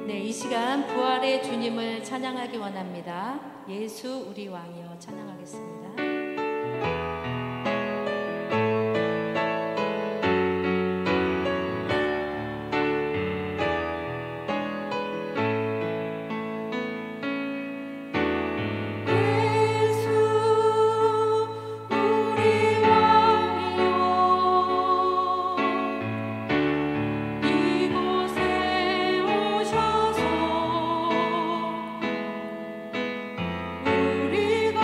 네, 이 시간 부활의 주님을 찬양하기 원합니다. 예수 우리 왕이여 찬양하겠습니다. 우리가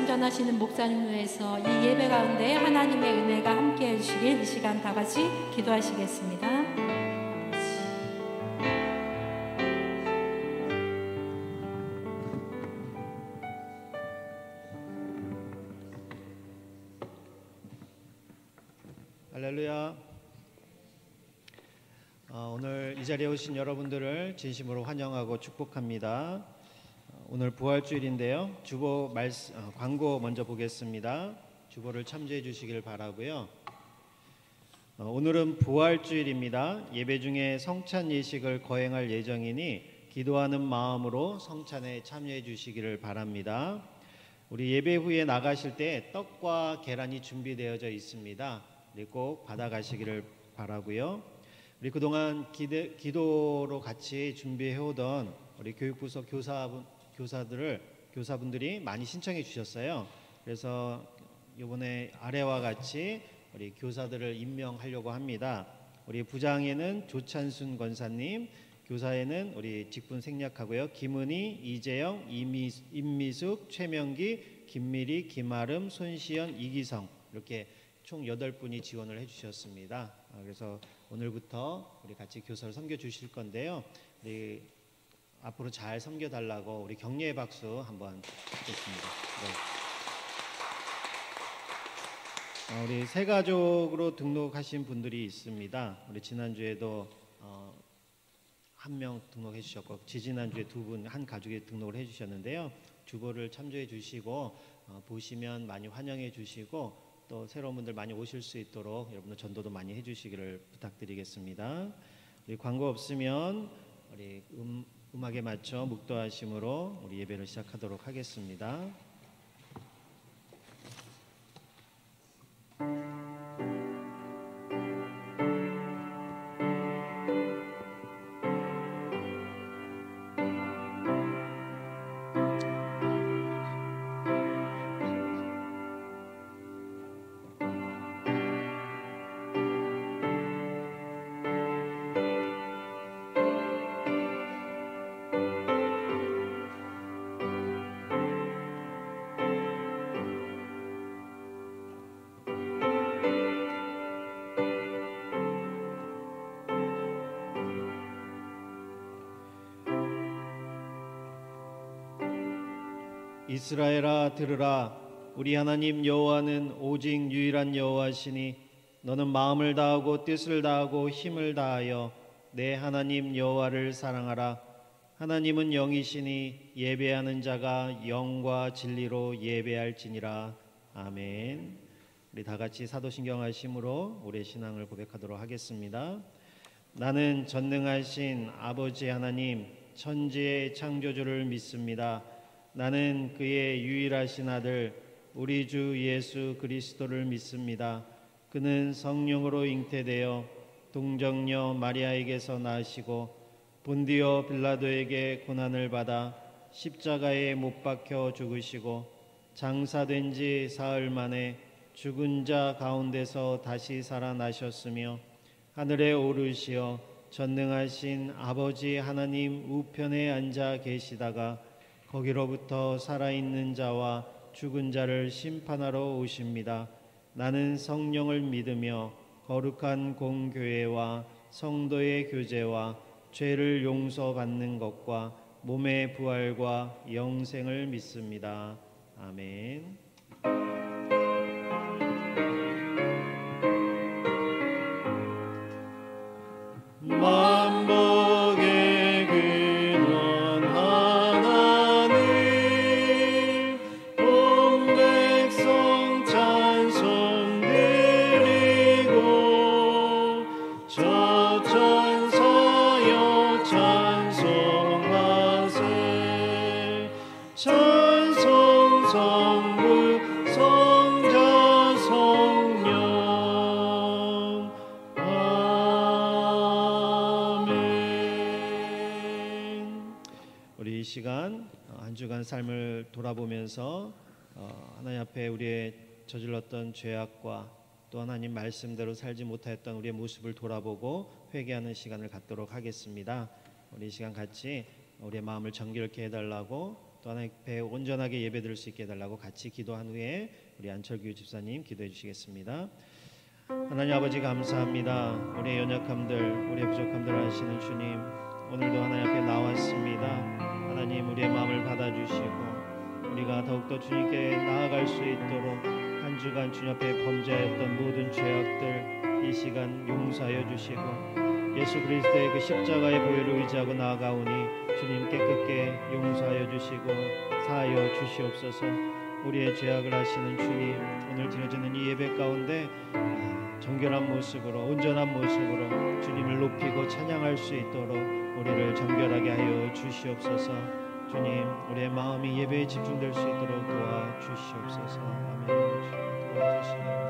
전하시는 목사님 위해서 이 예배 가운데 하나님의 은혜가 함께 해주시길 이 시간 다 같이 기도하시겠습니다. 할렐루야. 오늘 이 자리에 오신 여러분들을 진심으로 환영하고 축복합니다. 오늘 부활주일인데요. 주보 광고 먼저 보겠습니다. 주보를 참조해 주시길 바라고요. 오늘은 부활주일입니다. 예배 중에 성찬 예식을 거행할 예정이니 기도하는 마음으로 성찬에 참여해 주시기를 바랍니다. 우리 예배 후에 나가실 때 떡과 계란이 준비되어져 있습니다. 꼭 받아가시기를 바라고요. 우리 그동안 기도로 같이 준비해오던 우리 교육부서 교사분들이 많이 신청해 주셨어요. 그래서 이번에 아래와 같이 우리 교사들을 임명하려고 합니다. 우리 부장에는 조찬순 권사님, 교사에는 우리 직분 생략하고요. 김은희, 이재영, 임미숙, 최명기, 김미리, 김아름, 손시연, 이기성 이렇게 총 8분이 지원을 해주셨습니다. 그래서 오늘부터 우리 같이 교사를 섬겨 주실 건데요. 우리 앞으로 잘 섬겨달라고 우리 격려의 박수 한번 듣겠습니다. 네. 우리 새 가족으로 등록하신 분들이 있습니다. 우리 지난주에도 한 명 등록해 주셨고 지지난주에 2분 한 가족이 등록을 해 주셨는데요. 주보를 참조해 주시고 보시면 많이 환영해 주시고 또 새로운 분들 많이 오실 수 있도록 여러분들 전도도 많이 해주시기를 부탁드리겠습니다. 우리 광고 없으면 우리 음악에 맞춰 묵도하심으로 우리 예배를 시작하도록 하겠습니다. 이스라엘아 들으라. 우리 하나님 여호와는 오직 유일한 여호와시니 너는 마음을 다하고 뜻을 다하고 힘을 다하여 내 하나님 여호와를 사랑하라. 하나님은 영이시니 예배하는 자가 영과 진리로 예배할지니라. 아멘. 우리 다 같이 사도신경 하심으로 우리의 신앙을 고백하도록 하겠습니다. 나는 전능하신 아버지 하나님 천지의 창조주를 믿습니다. 나는 그의 유일하신 아들 우리 주 예수 그리스도를 믿습니다. 그는 성령으로 잉태되어 동정녀 마리아에게서 나시고 본디오 빌라도에게 고난을 받아 십자가에 못 박혀 죽으시고 장사된 지 사흘 만에 죽은 자 가운데서 다시 살아나셨으며 하늘에 오르시어 전능하신 아버지 하나님 우편에 앉아 계시다가 거기로부터 살아있는 자와 죽은 자를 심판하러 오십니다. 나는 성령을 믿으며 거룩한 공교회와 성도의 교제와 죄를 용서받는 것과 몸의 부활과 영생을 믿습니다. 아멘. 만복의 근원 하나님 온 백성 찬송 드리고 저 천사여 찬송하세 찬송 성부 성자 성령 아멘. 우리 이 시간 한 주간 삶을 돌아보면서 하나님 앞에 우리의 저질렀던 죄악과 또 하나님 말씀대로 살지 못하였던 우리의 모습을 돌아보고 회개하는 시간을 갖도록 하겠습니다. 우리 이 시간 같이 우리의 마음을 정결케 해달라고 또 하나님 앞에 온전하게 예배드릴 수 있게 해달라고 같이 기도한 후에 우리 안철규 집사님 기도해 주시겠습니다. 하나님 아버지 감사합니다. 우리의 연약함들, 우리의 부족함들 아시는 주님, 오늘도 하나님 앞에 나왔습니다. 하나님 우리의 마음을 받아주시고 우리가 더욱더 주님께 나아갈 수 있도록 한 주간 주님 앞에 범죄하였던 모든 죄악들 이 시간 용서하여 주시고 예수 그리스도의 그 십자가의 보혈을 의지하고 나아가오니 주님 깨끗게 용서하여 주시고 사하여 주시옵소서. 우리의 죄악을 아시는 주님, 오늘 드려지는 이 예배 가운데 정결한 모습으로 온전한 모습으로 주님을 높이고 찬양할 수 있도록 우리를 정결하게 하여 주시옵소서. 주님, 우리의 마음이 예배에 집중될 수 있도록 도와주시옵소서. 아멘. 도와주시옵소서.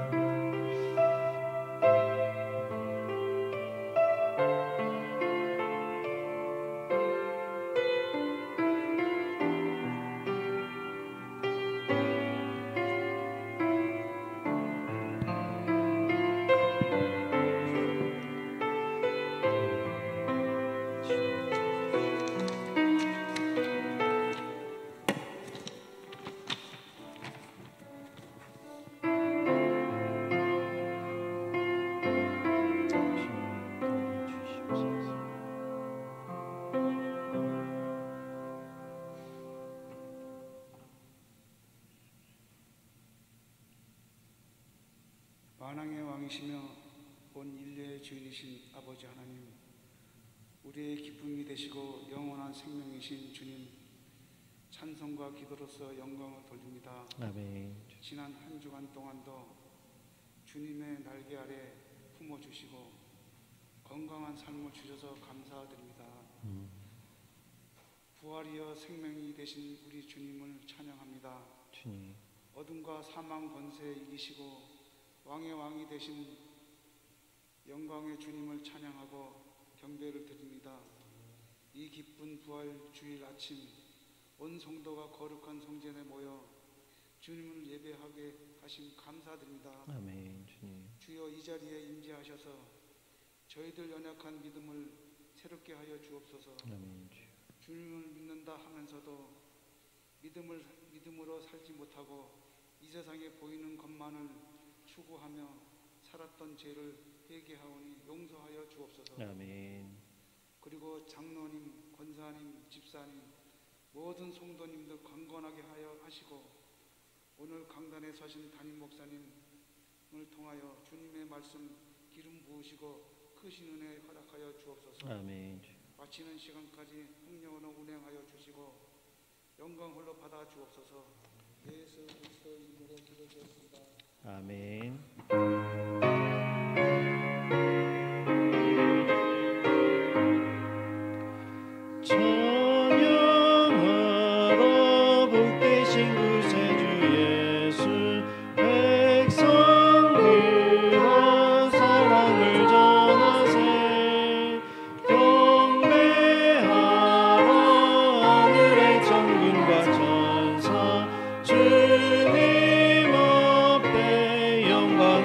만왕의 왕이시며 온 인류의 주인이신 아버지 하나님, 우리의 기쁨이 되시고 영원한 생명이신 주님, 찬송과 기도로서 영광을 돌립니다. 아멘. 지난 한 주간 동안도 주님의 날개 아래 품어주시고 건강한 삶을 주셔서 감사드립니다. 부활이여 생명이 되신 우리 주님을 찬양합니다. 주님. 어둠과 사망 권세 이기시고 왕의 왕이 되신 영광의 주님을 찬양하고 경배를 드립니다. 이 기쁜 부활 주일 아침 온 성도가 거룩한 성전에 모여 주님을 예배하게 하심 감사드립니다. 아멘. 주님. 주여 이 자리에 임재하셔서 저희들 연약한 믿음을 새롭게 하여 주옵소서. 아멘. 주님을 믿는다 하면서도 믿음으로 살지 못하고 이 세상에 보이는 것만을 추구하며 살았던 죄를 회개하오니 용서하여 주옵소서. 아멘. 그리고 장로님, 권사님, 집사님, 모든 성도님들 강건하게 하여 하시고 오늘 강단에 서신 담임 목사님을 통하여 주님의 말씀 기름 부으시고 크신 은혜 허락하여 주옵소서. 아멘. 마치는 시간까지 성령으로 운행하여 주시고 영광 홀로 받아 주옵소서. 예수 그리스도 이름으로 기도드렸습니다. 아멘. 찬양하라 복되신 구세주 예수, 백성 들어 사랑을 전하세. 경배하라 하늘의 천군과 천사, 주님 앞에 영광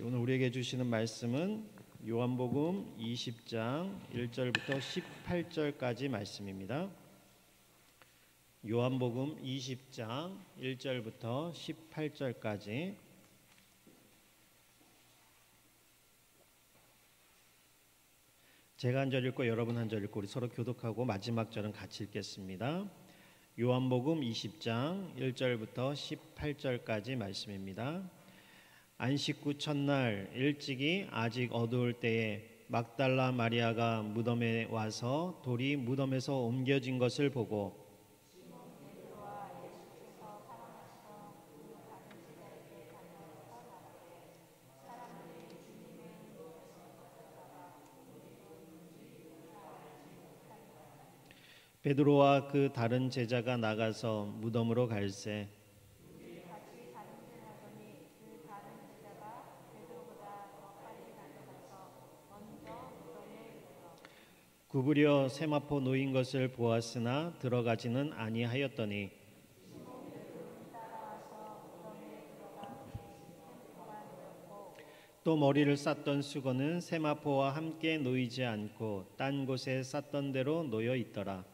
오늘 우리에게 주시는 말씀은 요한복음 20장 1절부터 18절까지 말씀입니다. 요한복음 20장 1절부터 18절까지. 제가 한 절 읽고 여러분 한 절 읽고 우리 서로 교독하고 마지막 절은 같이 읽겠습니다. 요한복음 20장 1절부터 18절까지 말씀입니다. 안식구 첫날 일찍이 아직 어두울 때에 막달라 마리아가 무덤에 와서 돌이 무덤에서 옮겨진 것을 보고 베드로와 그 다른 제자가 나가서 무덤으로 갈새 구부려 세마포 놓인 것을 보았으나 들어가지는 아니하였더니 또 머리를 쌌던 수건은 세마포와 함께 놓이지 않고 딴 곳에 쌌던 대로 놓여 있더라.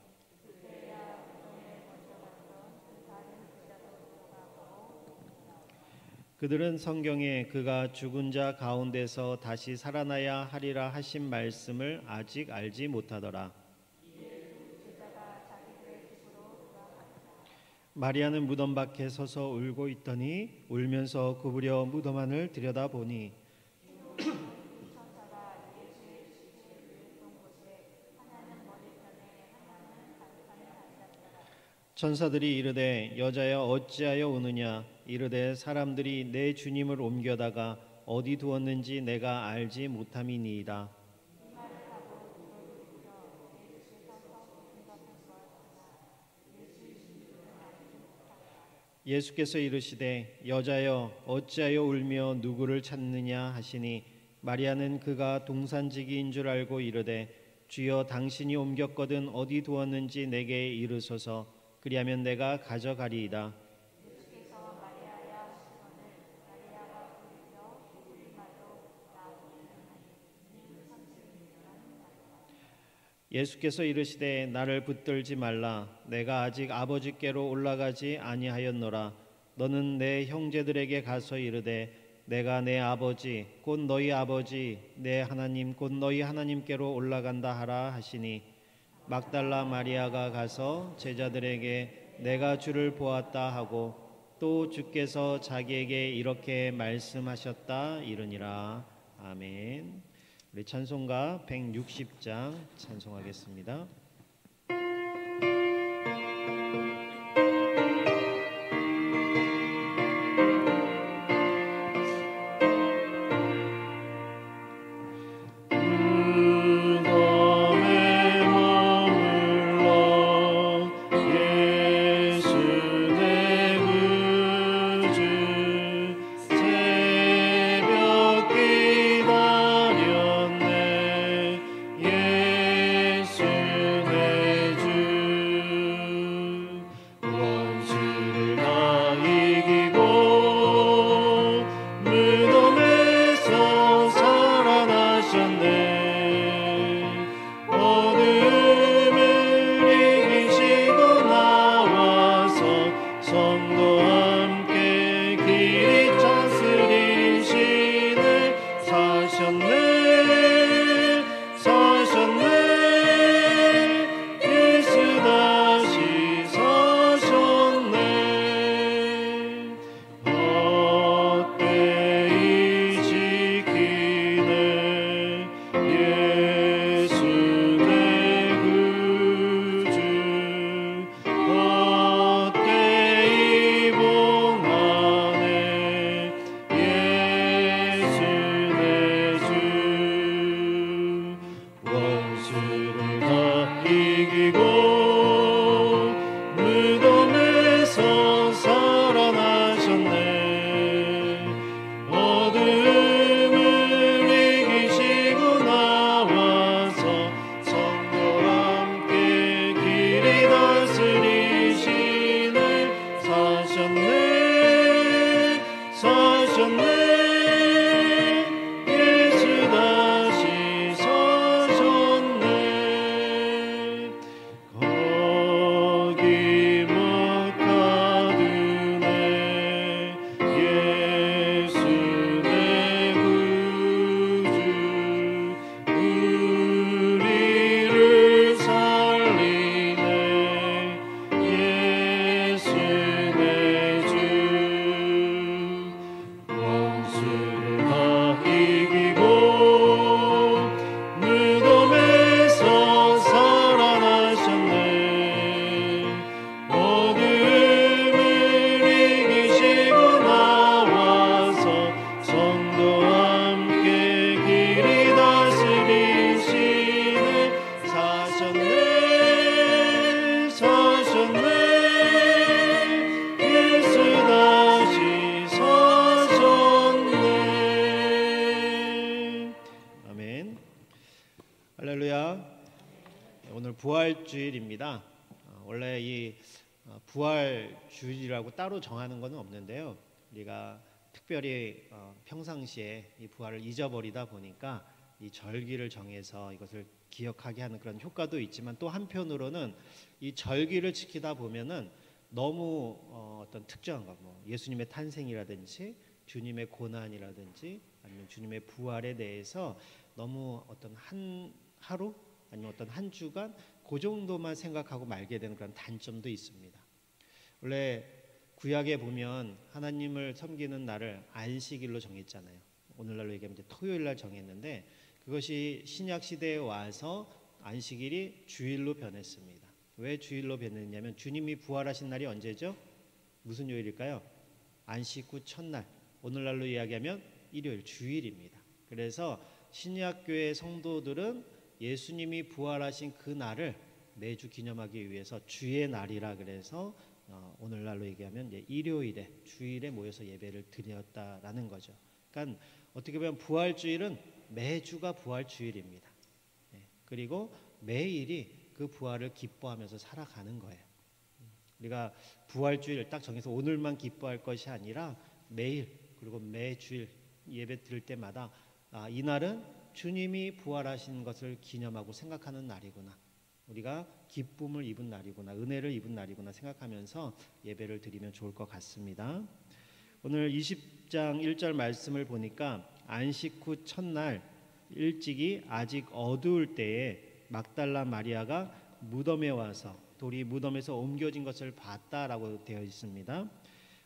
그들은 성경에 그가 죽은 자 가운데서 다시 살아나야 하리라 하신 말씀을 아직 알지 못하더라. 마리아는 무덤 밖에 서서 울고 있더니 울면서 구부려 무덤 안을 들여다보니 천사들이 이르되 여자여 어찌하여 우느냐 이르되 사람들이 내 주님을 옮겨다가 어디 두었는지 내가 알지 못함이니이다. 예수께서 이르시되 여자여 어찌하여 울며 누구를 찾느냐 하시니 마리아는 그가 동산지기인 줄 알고 이르되 주여 당신이 옮겼거든 어디 두었는지 내게 이르소서 그리하면 내가 가져가리이다. 예수께서 이르시되 나를 붙들지 말라 내가 아직 아버지께로 올라가지 아니하였노라. 너는 내 형제들에게 가서 이르되 내가 내 아버지 곧 너희 아버지 내 하나님 곧 너희 하나님께로 올라간다 하라 하시니 막달라 마리아가 가서 제자들에게 내가 주를 보았다 하고 또 주께서 자기에게 이렇게 말씀하셨다 이르니라. 아멘. 우리 찬송가 160장 찬송하겠습니다. 오늘 부활주일입니다. 원래 이 부활주일이라고 따로 정하는 것은 없는데요. 우리가 특별히 평상시에 이 부활을 잊어버리다 보니까 이 절기를 정해서 이것을 기억하게 하는 그런 효과도 있지만, 또 한편으로는 이 절기를 지키다 보면은 너무 어떤 특정한 것, 뭐 예수님의 탄생이라든지 주님의 고난이라든지 아니면 주님의 부활에 대해서 너무 어떤 한 하루 아니면 어떤 한 주간 그 정도만 생각하고 말게 되는 그런 단점도 있습니다. 원래 구약에 보면 하나님을 섬기는 날을 안식일로 정했잖아요. 오늘날로 얘기하면 이제 토요일 날 정했는데, 그것이 신약 시대에 와서 안식일이 주일로 변했습니다. 왜 주일로 변했냐면 주님이 부활하신 날이 언제죠? 무슨 요일일까요? 안식 후 첫날, 오늘날로 이야기하면 일요일, 주일입니다. 그래서 신약교회 성도들은 예수님이 부활하신 그 날을 매주 기념하기 위해서 주의 날이라 그래서 오늘날로 얘기하면 이제 일요일에, 주일에 모여서 예배를 드렸다라는 거죠. 그러니까 어떻게 보면 부활주일은 매주가 부활주일입니다. 그리고 매일이 그 부활을 기뻐하면서 살아가는 거예요. 우리가 부활주일 딱 정해서 오늘만 기뻐할 것이 아니라 매일, 그리고 매주일 예배 드릴 때마다 이날은 주님이 부활하신 것을 기념하고 생각하는 날이구나, 우리가 기쁨을 입은 날이구나, 은혜를 입은 날이구나 생각하면서 예배를 드리면 좋을 것 같습니다. 오늘 20장 1절 말씀을 보니까 안식 후 첫날 일찍이 아직 어두울 때에 막달라 마리아가 무덤에 와서 돌이 무덤에서 옮겨진 것을 봤다라고 되어 있습니다.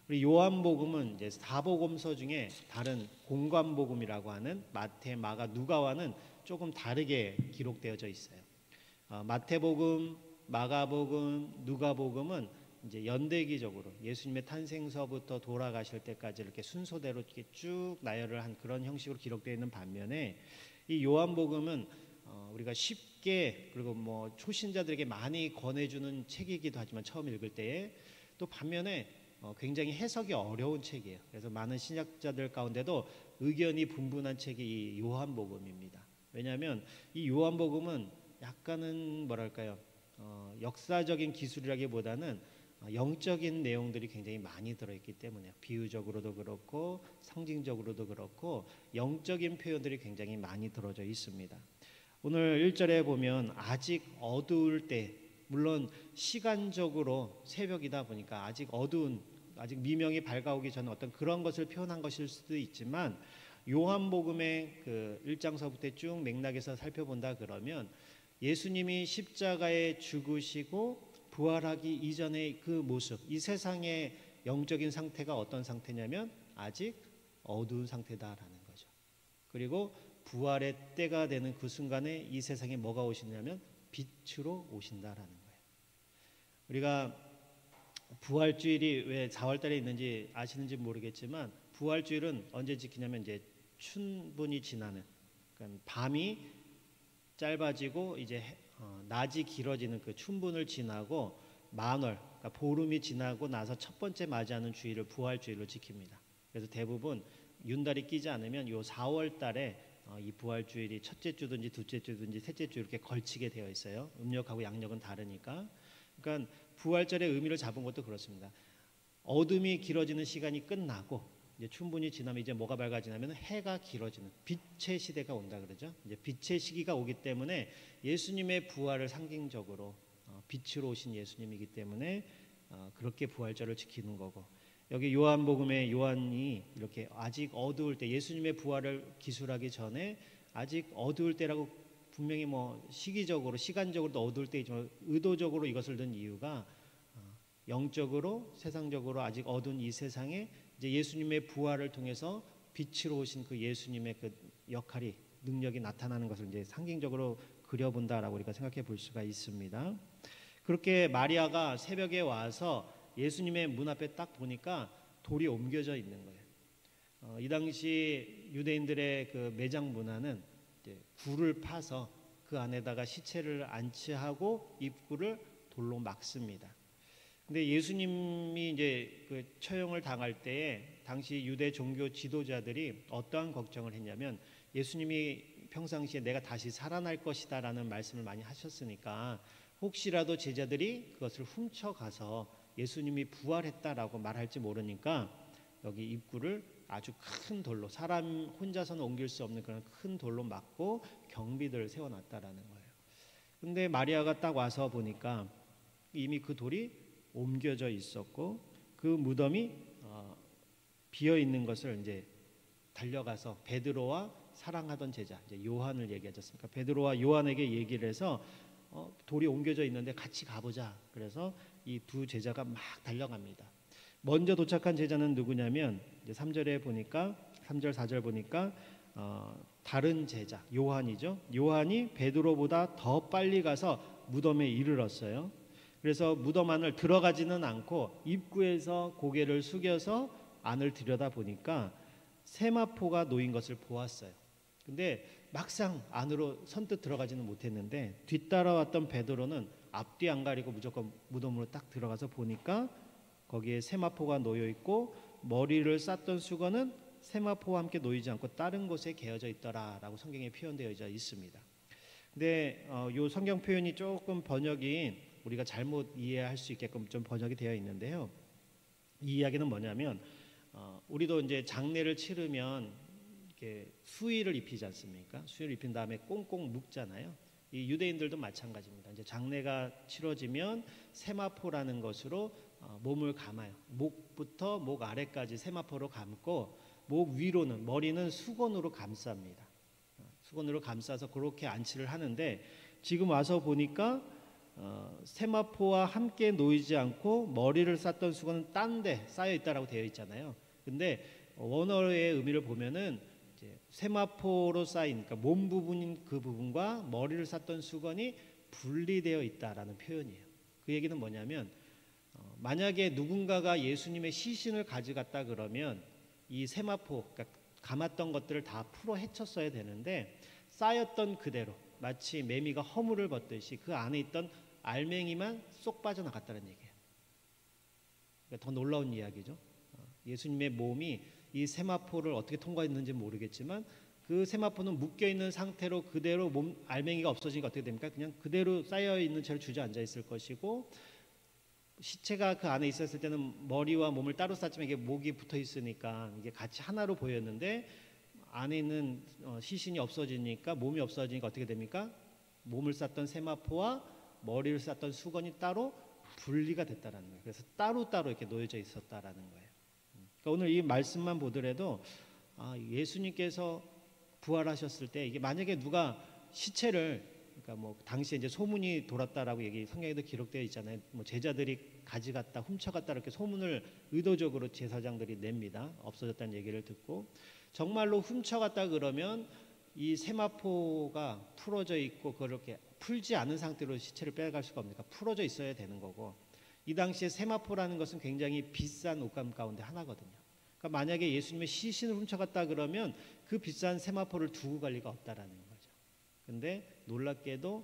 우리 요한복음은 이제 사복음서 중에 다른 공관복음이라고 하는 마태, 마가, 누가와는 조금 다르게 기록되어져 있어요. 마태복음, 마가복음, 누가복음은 이제 연대기적으로 예수님의 탄생서부터 돌아가실 때까지 이렇게 순서대로 이렇게 쭉 나열을 한 그런 형식으로 기록되어 있는 반면에, 이 요한복음은 우리가 쉽게, 그리고 뭐 초신자들에게 많이 권해주는 책이기도 하지만 처음 읽을 때에, 또 반면에 굉장히 해석이 어려운 책이에요. 그래서 많은 신약자들 가운데도 의견이 분분한 책이 이 요한복음입니다. 왜냐하면 이 요한복음은 약간은 뭐랄까요, 역사적인 기술이라기보다는 영적인 내용들이 굉장히 많이 들어있기 때문에, 비유적으로도 그렇고 상징적으로도 그렇고 영적인 표현들이 굉장히 많이 들어져 있습니다. 오늘 1절에 보면 아직 어두울 때, 물론 시간적으로 새벽이다 보니까 아직 어두운, 아직 미명이 밝아오기 전 어떤 그런 것을 표현한 것일 수도 있지만, 요한복음의 그 1장서부터 쭉 맥락에서 살펴본다 그러면 예수님이 십자가에 죽으시고 부활하기 이전의 그 모습, 이 세상의 영적인 상태가 어떤 상태냐면 아직 어두운 상태다라는 거죠. 그리고 부활의 때가 되는 그 순간에 이 세상에 뭐가 오시냐면 빛으로 오신다라는 거예요. 우리가 부활주일이 왜 4월달에 있는지 아시는지 모르겠지만, 부활주일은 언제 지키냐면 이제 춘분이 지나는, 그러니까 밤이 짧아지고 이제 낮이 길어지는 그 춘분을 지나고 만월, 그러니까 보름이 지나고 나서 첫 번째 맞이하는 주일을 부활주일로 지킵니다. 그래서 대부분 윤달이 끼지 않으면 요 4월달에 이 부활주일이 첫째 주든지 둘째 주든지 셋째 주 이렇게 걸치게 되어 있어요. 음력하고 양력은 다르니까. 그러니까 부활절의 의미를 잡은 것도 그렇습니다. 어둠이 길어지는 시간이 끝나고 이제 춘분이 지나면 이제 뭐가 밝아지냐면 해가 길어지는 빛의 시대가 온다 그러죠. 이제 빛의 시기가 오기 때문에 예수님의 부활을 상징적으로 빛으로 오신 예수님이기 때문에 그렇게 부활절을 지키는 거고, 여기 요한복음에 요한이 이렇게 아직 어두울 때, 예수님의 부활을 기술하기 전에 아직 어두울 때라고 분명히 뭐 시기적으로 시간적으로도 어두울 때이지만 의도적으로 이것을 넣은 이유가 영적으로 세상적으로 아직 어두운 이 세상에 이제 예수님의 부활을 통해서 빛으로 오신 그 예수님의 그 역할이, 능력이 나타나는 것을 이제 상징적으로 그려본다라고 우리가 생각해 볼 수가 있습니다. 그렇게 마리아가 새벽에 와서 예수님의 문 앞에 딱 보니까 돌이 옮겨져 있는 거예요. 이 당시 유대인들의 그 매장 문화는 이제 굴을 파서 그 안에다가 시체를 안치하고 입구를 돌로 막습니다. 근데 예수님이 이제 그 처형을 당할 때에 당시 유대 종교 지도자들이 어떠한 걱정을 했냐면, 예수님이 평상시에 내가 다시 살아날 것이다라는 말씀을 많이 하셨으니까 혹시라도 제자들이 그것을 훔쳐가서 예수님이 부활했다라고 말할지 모르니까 여기 입구를 아주 큰 돌로, 사람 혼자서는 옮길 수 없는 그런 큰 돌로 막고 경비들을 세워놨다라는 거예요. 근데 마리아가 딱 와서 보니까 이미 그 돌이 옮겨져 있었고 그 무덤이 비어 있는 것을 이제 달려가서 베드로와 사랑하던 제자 이제 요한을 얘기하지 않습니까? 베드로와 요한에게 얘기를 해서 돌이 옮겨져 있는데 같이 가보자. 그래서 이 두 제자가 막 달려갑니다. 먼저 도착한 제자는 누구냐면 이제 3절에 보니까 3절 4절 보니까 다른 제자 요한이죠. 요한이 베드로보다 더 빨리 가서 무덤에 이르렀어요. 그래서 무덤 안을 들어가지는 않고 입구에서 고개를 숙여서 안을 들여다 보니까 세마포가 놓인 것을 보았어요. 근데 막상 안으로 선뜻 들어가지는 못했는데 뒤따라왔던 베드로는 앞뒤 안 가리고 무조건 무덤으로 딱 들어가서 보니까 거기에 세마포가 놓여 있고 머리를 쌌던 수건은 세마포와 함께 놓이지 않고 다른 곳에 개어져 있더라라고 성경에 표현되어 있습니다. 근데 이 성경 표현이 조금 번역이 우리가 잘못 이해할 수 있게끔 좀 번역이 되어 있는데요. 이 이야기는 뭐냐면 우리도 이제 장례를 치르면 이렇게 수의를 입히지 않습니까? 수의를 입힌 다음에 꽁꽁 묶잖아요. 이 유대인들도 마찬가지입니다. 이제 장례가 치러지면 세마포라는 것으로 몸을 감아요. 목부터 목 아래까지 세마포로 감고 목 위로는 머리는 수건으로 감쌉니다. 수건으로 감싸서 그렇게 안치를 하는데 지금 와서 보니까 세마포와 함께 놓이지 않고 머리를 쌌던 수건은 딴 데 쌓여 있다라고 되어 있잖아요. 근데 원어의 의미를 보면은 이제 세마포로 쌓인 그러니까 몸 부분인 그 부분과 머리를 쌌던 수건이 분리되어 있다라는 표현이에요. 그 얘기는 뭐냐면 만약에 누군가가 예수님의 시신을 가져갔다 그러면 이 세마포 그러니까 감았던 것들을 다 풀어 헤쳤어야 되는데 쌓였던 그대로 마치 매미가 허물을 벗듯이 그 안에 있던 알맹이만 쏙 빠져나갔다는 얘기예요. 그러니까 더 놀라운 이야기죠. 예수님의 몸이 이 세마포를 어떻게 통과했는지 모르겠지만 그 세마포는 묶여있는 상태로 그대로 몸 알맹이가 없어지니까 어떻게 됩니까? 그냥 그대로 쌓여있는 채로 주저앉아 있을 것이고 시체가 그 안에 있었을 때는 머리와 몸을 따로 쌌지만 이게 목이 붙어 있으니까 이게 같이 하나로 보였는데 안에 있는 시신이 없어지니까 몸이 없어지니까 어떻게 됩니까? 몸을 쌌던 세마포와 머리를 쌌던 수건이 따로 분리가 됐다라는 거예요. 그래서 따로따로 이렇게 놓여져 있었다라는 거예요. 그러니까 오늘 이 말씀만 보더라도 예수님께서 부활하셨을 때 이게 만약에 누가 시체를 그러니까 뭐 당시에 이제 소문이 돌았다라고 얘기 성경에도 기록되어 있잖아요. 뭐 제자들이 가져갔다, 훔쳐갔다 이렇게 소문을 의도적으로 제사장들이 냅니다. 없어졌다는 얘기를 듣고 정말로 훔쳐갔다 그러면 이 세마포가 풀어져 있고 그렇게 풀지 않은 상태로 시체를 빼갈 수가 없으니까 풀어져 있어야 되는 거고 이 당시에 세마포라는 것은 굉장히 비싼 옷감 가운데 하나거든요. 그러니까 만약에 예수님의 시신을 훔쳐갔다 그러면 그 비싼 세마포를 두고 갈 리가 없다라는 거죠. 근데 놀랍게도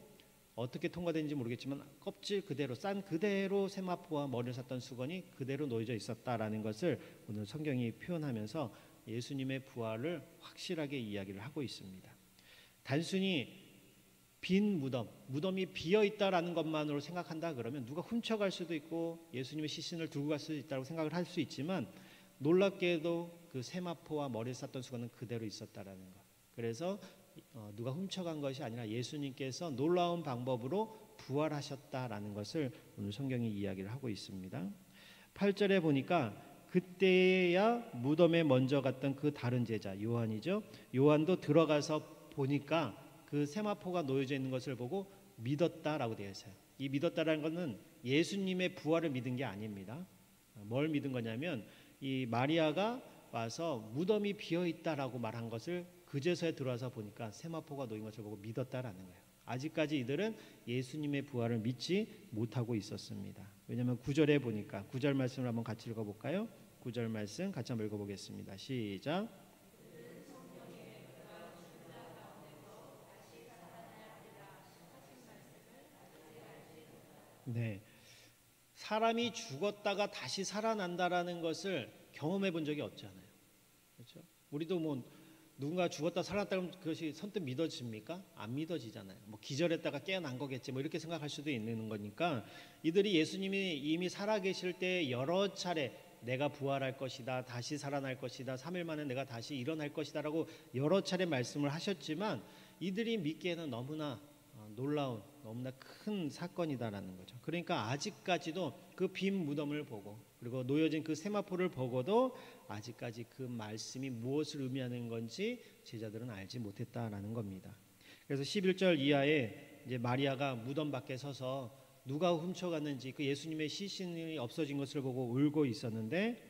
어떻게 통과된지 모르겠지만 껍질 그대로 싼 그대로 세마포와 머리를 쌌던 수건이 그대로 놓여져 있었다라는 것을 오늘 성경이 표현하면서 예수님의 부활을 확실하게 이야기를 하고 있습니다. 단순히 빈 무덤이 비어 있다라는 것만으로 생각한다 그러면 누가 훔쳐갈 수도 있고 예수님의 시신을 들고 갈 수도 있다고 생각을 할 수 있지만 놀랍게도 그 세마포와 머리를 쌌던 수건은 그대로 있었다라는 것. 그래서 누가 훔쳐간 것이 아니라 예수님께서 놀라운 방법으로 부활하셨다라는 것을 오늘 성경이 이야기를 하고 있습니다. 8절에 보니까 그때야 무덤에 먼저 갔던 그 다른 제자 요한이죠. 요한도 들어가서 보니까 그 세마포가 놓여져 있는 것을 보고 믿었다라고 되어 있어요. 이 믿었다라는 것은 예수님의 부활을 믿은 게 아닙니다. 뭘 믿은 거냐면 이 마리아가 와서 무덤이 비어 있다라고 말한 것을 그제서야 들어와서 보니까 세마포가 놓인 것을 보고 믿었다라는 거예요. 아직까지 이들은 예수님의 부활을 믿지 못하고 있었습니다. 왜냐하면 9절에 보니까 9절 말씀을 한번 같이 읽어볼까요? 9절 말씀 같이 한번 읽어보겠습니다. 시작. 네, 사람이 죽었다가 다시 살아난다라는 것을 경험해 본 적이 없잖아요. 그렇죠? 우리도 뭐 누군가 죽었다 살았다 그러면 그것이 선뜻 믿어집니까? 안 믿어지잖아요. 뭐 기절했다가 깨어난 거겠지 뭐 이렇게 생각할 수도 있는 거니까 이들이 예수님이 이미 살아계실 때 여러 차례 내가 부활할 것이다, 다시 살아날 것이다, 3일 만에 내가 다시 일어날 것이다 라고 여러 차례 말씀을 하셨지만 이들이 믿기에는 너무나 놀라운, 너무나 큰 사건이다라는 거죠. 그러니까 아직까지도 그 빈 무덤을 보고 그리고 놓여진 그 세마포를 보고도 아직까지 그 말씀이 무엇을 의미하는 건지 제자들은 알지 못했다라는 겁니다. 그래서 11절 이하에 이제 마리아가 무덤 밖에 서서 누가 훔쳐갔는지 그 예수님의 시신이 없어진 것을 보고 울고 있었는데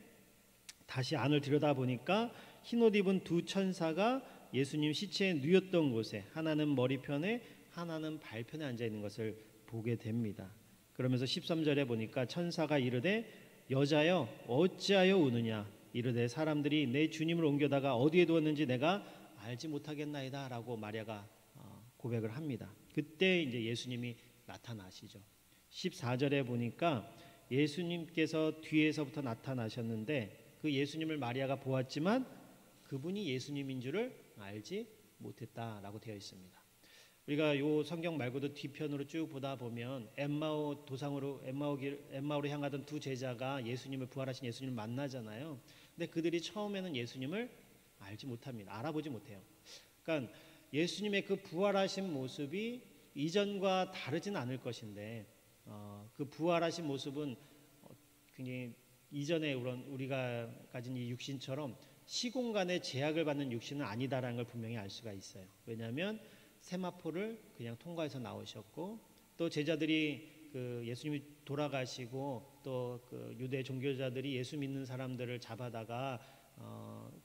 다시 안을 들여다보니까 흰옷 입은 두 천사가 예수님 시체에 누였던 곳에 하나는 머리편에 하나는 발편에 앉아 있는 것을 보게 됩니다. 그러면서 13절에 보니까 천사가 이르되 여자여 어찌하여 우느냐 이르되 사람들이 내 주님을 옮겨다가 어디에 두었는지 내가 알지 못하겠나이다 라고 마리아가 고백을 합니다. 그때 이제 예수님이 나타나시죠. 14절에 보니까 예수님께서 뒤에서부터 나타나셨는데 그 예수님을 마리아가 보았지만 그분이 예수님인 줄을 알지 못했다라고 되어 있습니다. 우리가 요 성경 말고도 뒤편으로 쭉 보다 보면 엠마오로 향하던 두 제자가 예수님을 부활하신 예수님을 만나잖아요. 근데 그들이 처음에는 예수님을 알지 못합니다. 알아보지 못해요. 그러니까 예수님의 그 부활하신 모습이 이전과 다르진 않을 것인데 그 부활하신 모습은 굉장히 이전에 우리가 가진 이 육신처럼 시공간의 제약을 받는 육신은 아니다라는 걸 분명히 알 수가 있어요. 왜냐하면 세마포를 그냥 통과해서 나오셨고 또 제자들이 그 예수님이 돌아가시고 또 그 유대 종교자들이 예수 믿는 사람들을 잡아다가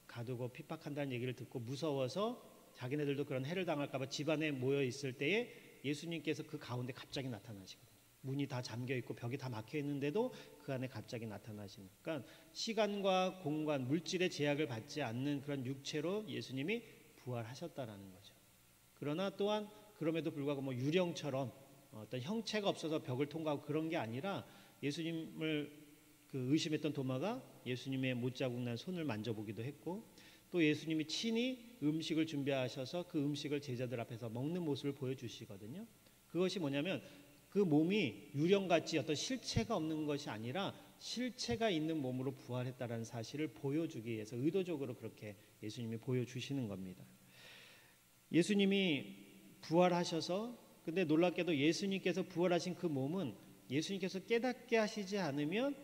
가두고 핍박한다는 얘기를 듣고 무서워서 자기네들도 그런 해를 당할까 봐 집안에 모여 있을 때에 예수님께서 그 가운데 갑자기 나타나시거든요. 문이 다 잠겨 있고 벽이 다 막혀 있는데도 그 안에 갑자기 나타나시니까 시간과 공간, 물질의 제약을 받지 않는 그런 육체로 예수님이 부활하셨다라는 거죠. 그러나 또한 그럼에도 불구하고 뭐 유령처럼 어떤 형체가 없어서 벽을 통과하고 그런 게 아니라 예수님을 그 의심했던 도마가 예수님의 못자국 난 손을 만져보기도 했고 또 예수님이 친히 음식을 준비하셔서 그 음식을 제자들 앞에서 먹는 모습을 보여주시거든요. 그것이 뭐냐면 그 몸이 유령같이 어떤 실체가 없는 것이 아니라 실체가 있는 몸으로 부활했다는 사실을 보여주기 위해서 의도적으로 그렇게 예수님이 보여주시는 겁니다. 예수님이 부활하셔서 근데 놀랍게도 예수님께서 부활하신 그 몸은 예수님께서 깨닫게 하시지 않으면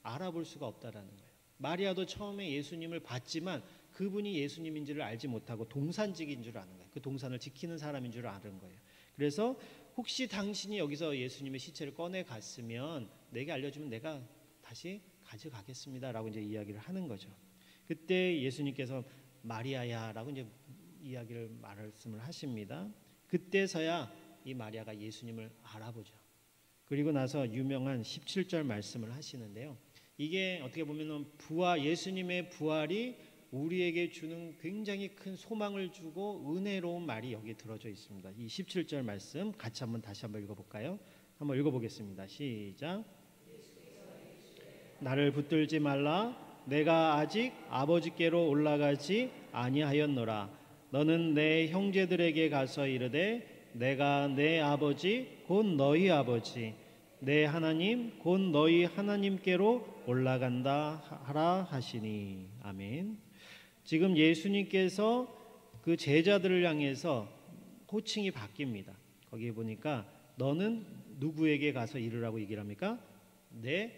알아볼 수가 없다라는 거예요. 마리아도 처음에 예수님을 봤지만 그분이 예수님인지를 알지 못하고 동산직인 줄 아는 거예요. 그 동산을 지키는 사람인 줄 아는 거예요. 그래서 혹시 당신이 여기서 예수님의 시체를 꺼내 갔으면 내게 알려주면 내가 다시 가져가겠습니다라고 이제 이야기를 하는 거죠. 그때 예수님께서 마리아야라고 이제 말씀을 하십니다. 그때서야 이 마리아가 예수님을 알아보죠. 그리고 나서 유명한 17절 말씀을 하시는데요. 이게 어떻게 보면 예수님의 부활이 우리에게 주는 굉장히 큰 소망을 주고 은혜로운 말이 여기 들어져 있습니다. 이 17절 말씀 같이 다시 한번 읽어볼까요? 한번 읽어보겠습니다. 시작. 나를 붙들지 말라. 내가 아직 아버지께로 올라가지 아니하였노라. 너는 내 형제들에게 가서 이르되 내가 내 아버지 곧 너희 아버지 내 하나님 곧 너희 하나님께로 올라간다 하라 하시니. 아멘. 지금 예수님께서 그 제자들을 향해서 호칭이 바뀝니다. 거기 보니까 너는 누구에게 가서 이르라고 얘기를 합니까? 내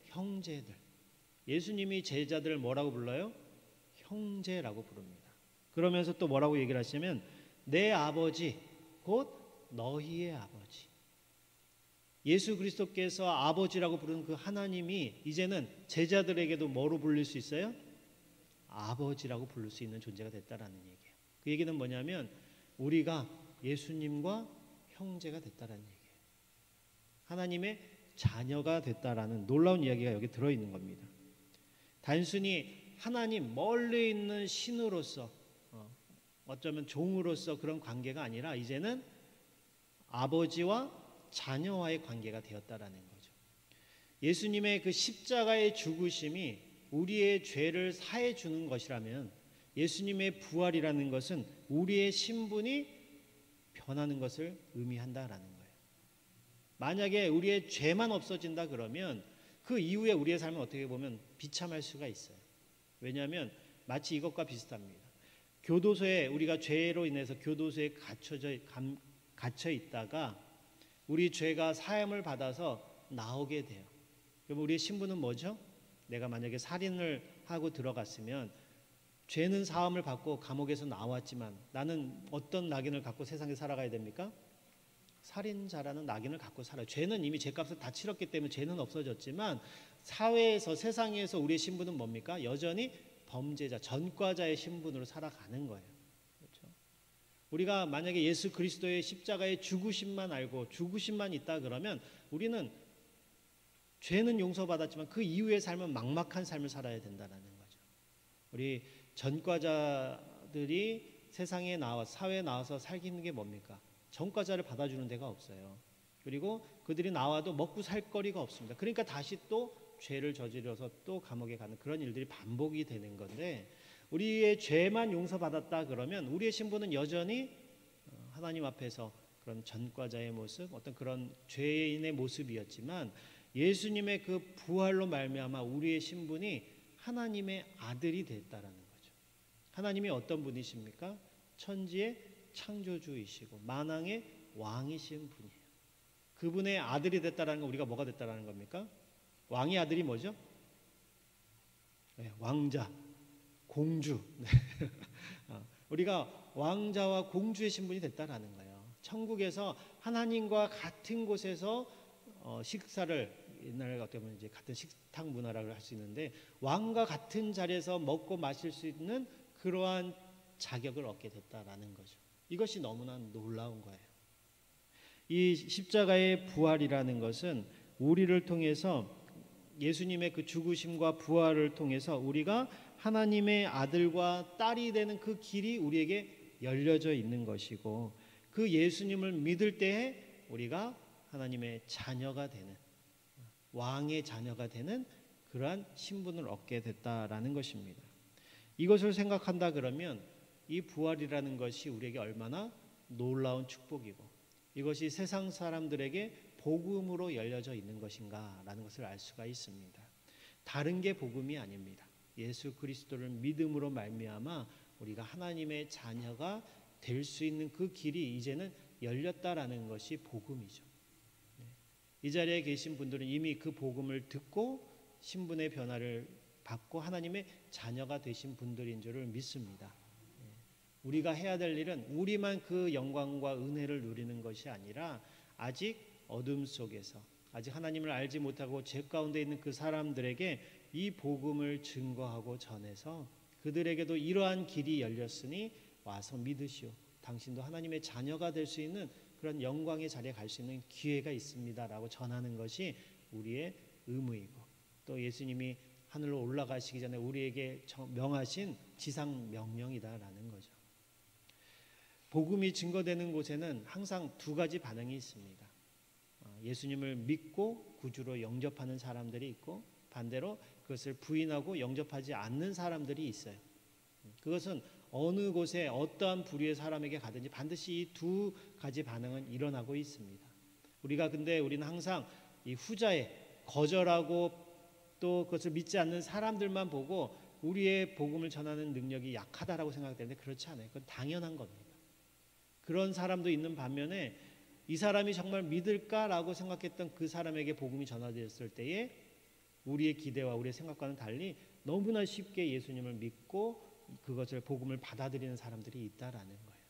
형제들. 예수님이 제자들을 뭐라고 불러요? 형제라고 부릅니다. 그러면서 또 뭐라고 얘기를 하시냐면 내 아버지 곧 너희의 아버지. 예수 그리스도께서 아버지라고 부르는 그 하나님이 이제는 제자들에게도 뭐로 불릴 수 있어요? 아버지라고 부를 수 있는 존재가 됐다라는 얘기예요. 그 얘기는 뭐냐면 우리가 예수님과 형제가 됐다라는 얘기예요. 하나님의 자녀가 됐다라는 놀라운 이야기가 여기 들어있는 겁니다. 단순히 하나님 멀리 있는 신으로서 어쩌면 종으로서 그런 관계가 아니라 이제는 아버지와 자녀와의 관계가 되었다라는 거죠. 예수님의 그 십자가의 죽으심이 우리의 죄를 사해 주는 것이라면 예수님의 부활이라는 것은 우리의 신분이 변하는 것을 의미한다라는 거예요. 만약에 우리의 죄만 없어진다 그러면 그 이후에 우리의 삶은 어떻게 보면 비참할 수가 있어요. 왜냐하면 마치 이것과 비슷합니다. 교도소에 우리가 죄로 인해서 교도소에 갇혀 있다가 우리 죄가 사함을 받아서 나오게 돼요. 그럼 우리의 신분은 뭐죠? 내가 만약에 살인을 하고 들어갔으면 죄는 사함을 받고 감옥에서 나왔지만 나는 어떤 낙인을 갖고 세상에 살아가야 됩니까? 살인자라는 낙인을 갖고 살아요. 죄는 이미 죄값을 다 치렀기 때문에 죄는 없어졌지만 사회에서 세상에서 우리의 신분은 뭡니까? 여전히 범죄자, 전과자의 신분으로 살아가는 거예요. 그렇죠? 우리가 만약에 예수 그리스도의 십자가의 죽으심만 알고 죽으심만 있다 그러면 우리는 죄는 용서받았지만 그 이후의 삶은 막막한 삶을 살아야 된다는 거죠. 우리 전과자들이 세상에 사회에 나와서 살기 힘든 게 뭡니까? 전과자를 받아주는 데가 없어요. 그리고 그들이 나와도 먹고 살 거리가 없습니다. 그러니까 다시 또 죄를 저지러서 또 감옥에 가는 그런 일들이 반복이 되는 건데, 우리의 죄만 용서받았다 그러면 우리의 신분은 여전히 하나님 앞에서 그런 전과자의 모습, 어떤 그런 죄인의 모습이었지만 예수님의 그 부활로 말미암아 우리의 신분이 하나님의 아들이 됐다라는 거죠. 하나님이 어떤 분이십니까? 천지의 창조주이시고 만왕의 왕이신 분이에요. 그분의 아들이 됐다라는 건 우리가 뭐가 됐다라는 겁니까? 왕의 아들이 뭐죠? 네, 왕자, 공주. 우리가 왕자와 공주의 신분이 됐다라는 거예요. 천국에서 하나님과 같은 곳에서 식사를, 옛날에 어떻게 보면 이제 같은 식탁 문화라고 할 수 있는데 왕과 같은 자리에서 먹고 마실 수 있는 그러한 자격을 얻게 됐다라는 거죠. 이것이 너무나 놀라운 거예요. 이 십자가의 부활이라는 것은 우리를 통해서 예수님의 그 죽으심과 부활을 통해서 우리가 하나님의 아들과 딸이 되는 그 길이 우리에게 열려져 있는 것이고, 그 예수님을 믿을 때에 우리가 하나님의 자녀가 되는, 왕의 자녀가 되는 그러한 신분을 얻게 됐다라는 것입니다. 이것을 생각한다 그러면 이 부활이라는 것이 우리에게 얼마나 놀라운 축복이고 이것이 세상 사람들에게 복음으로 열려져 있는 것인가라는 것을 알 수가 있습니다. 다른 게 복음이 아닙니다. 예수 그리스도를 믿음으로 말미암아 우리가 하나님의 자녀가 될 수 있는 그 길이 이제는 열렸다라는 것이 복음이죠. 이 자리에 계신 분들은 이미 그 복음을 듣고 신분의 변화를 받고 하나님의 자녀가 되신 분들인 줄을 믿습니다. 우리가 해야 될 일은 우리만 그 영광과 은혜를 누리는 것이 아니라 아직 어둠 속에서 아직 하나님을 알지 못하고 죄 가운데 있는 그 사람들에게 이 복음을 증거하고 전해서 그들에게도 이러한 길이 열렸으니 와서 믿으시오. 당신도 하나님의 자녀가 될 수 있는 그런 영광의 자리에 갈 수 있는 기회가 있습니다라고 전하는 것이 우리의 의무이고, 또 예수님이 하늘로 올라가시기 전에 우리에게 명하신 지상 명령이다라는 거죠. 복음이 증거되는 곳에는 항상 두 가지 반응이 있습니다. 예수님을 믿고 구주로 영접하는 사람들이 있고, 반대로 그것을 부인하고 영접하지 않는 사람들이 있어요. 그것은 어느 곳에 어떠한 부류의 사람에게 가든지 반드시 이 두 가지 반응은 일어나고 있습니다. 우리는 항상 이 후자에 거절하고 또 그것을 믿지 않는 사람들만 보고 우리의 복음을 전하는 능력이 약하다라고 생각되는데 그렇지 않아요. 그건 당연한 겁니다. 그런 사람도 있는 반면에 이 사람이 정말 믿을까라고 생각했던 그 사람에게 복음이 전하되었을 때에 우리의 기대와 우리의 생각과는 달리 너무나 쉽게 예수님을 믿고 그것을 복음을 받아들이는 사람들이 있다라는 거예요.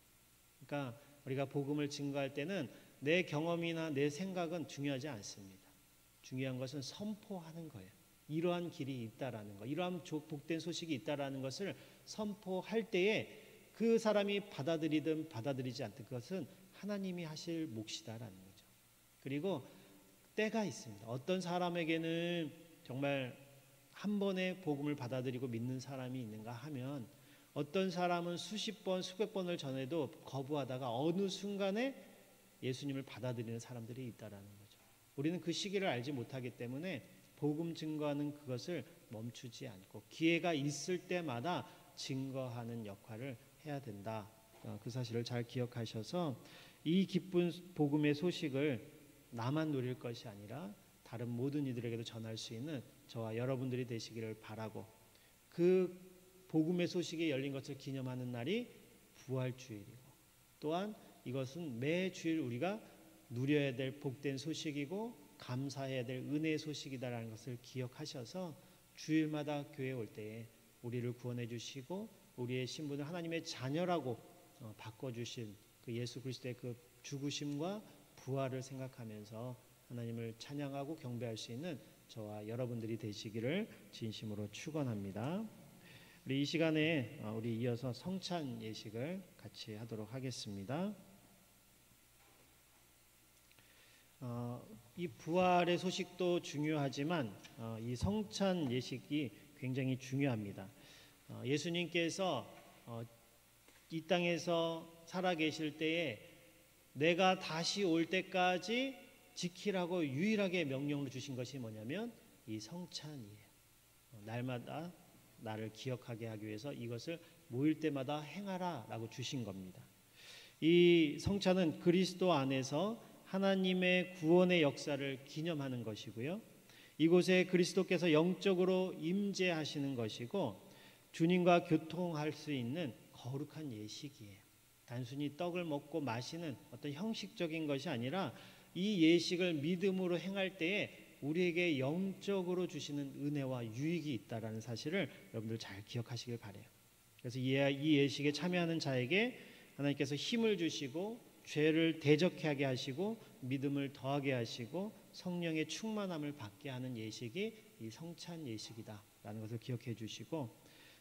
그러니까 우리가 복음을 증거할 때는 내 경험이나 내 생각은 중요하지 않습니다. 중요한 것은 선포하는 거예요. 이러한 길이 있다라는 거, 이러한 복된 소식이 있다라는 것을 선포할 때에 그 사람이 받아들이든 받아들이지 않든 그것은 하나님이 하실 몫이다라는 거죠. 그리고 때가 있습니다. 어떤 사람에게는 정말 한 번에 복음을 받아들이고 믿는 사람이 있는가 하면, 어떤 사람은 수십 번, 수백 번을 전해도 거부하다가 어느 순간에 예수님을 받아들이는 사람들이 있다라는 거죠. 우리는 그 시기를 알지 못하기 때문에 복음 증거하는 그것을 멈추지 않고 기회가 있을 때마다 증거하는 역할을 해야 된다. 그 사실을 잘 기억하셔서 이 기쁜 복음의 소식을 나만 누릴 것이 아니라 다른 모든 이들에게도 전할 수 있는 저와 여러분들이 되시기를 바라고, 그 복음의 소식이 열린 것을 기념하는 날이 부활주일이고, 또한 이것은 매 주일 우리가 누려야 될 복된 소식이고 감사해야 될 은혜의 소식이다라는 것을 기억하셔서 주일마다 교회에 올 때에 우리를 구원해 주시고 우리의 신분을 하나님의 자녀라고 바꿔주신 그 예수 그리스도의 그 죽으심과 부활을 생각하면서 하나님을 찬양하고 경배할 수 있는 저와 여러분들이 되시기를 진심으로 축원합니다. 우리 이 시간에 우리 이어서 성찬 예식을 같이 하도록 하겠습니다. 이 부활의 소식도 중요하지만 이 성찬 예식이 굉장히 중요합니다. 예수님께서 이 땅에서 살아계실 때에 내가 다시 올 때까지 지키라고 유일하게 명령을 주신 것이 뭐냐면 이 성찬이에요. 날마다 나를 기억하게 하기 위해서 이것을 모일 때마다 행하라 라고 주신 겁니다. 이 성찬은 그리스도 안에서 하나님의 구원의 역사를 기념하는 것이고요, 이곳에 그리스도께서 영적으로 임재하시는 것이고 주님과 교통할 수 있는 거룩한 예식이에요. 단순히 떡을 먹고 마시는 어떤 형식적인 것이 아니라 이 예식을 믿음으로 행할 때에 우리에게 영적으로 주시는 은혜와 유익이 있다라는 사실을 여러분들 잘 기억하시길 바라요. 그래서 이 예식에 참여하는 자에게 하나님께서 힘을 주시고 죄를 대적하게 하시고 믿음을 더하게 하시고 성령의 충만함을 받게 하는 예식이 이 성찬 예식이다라는 것을 기억해 주시고,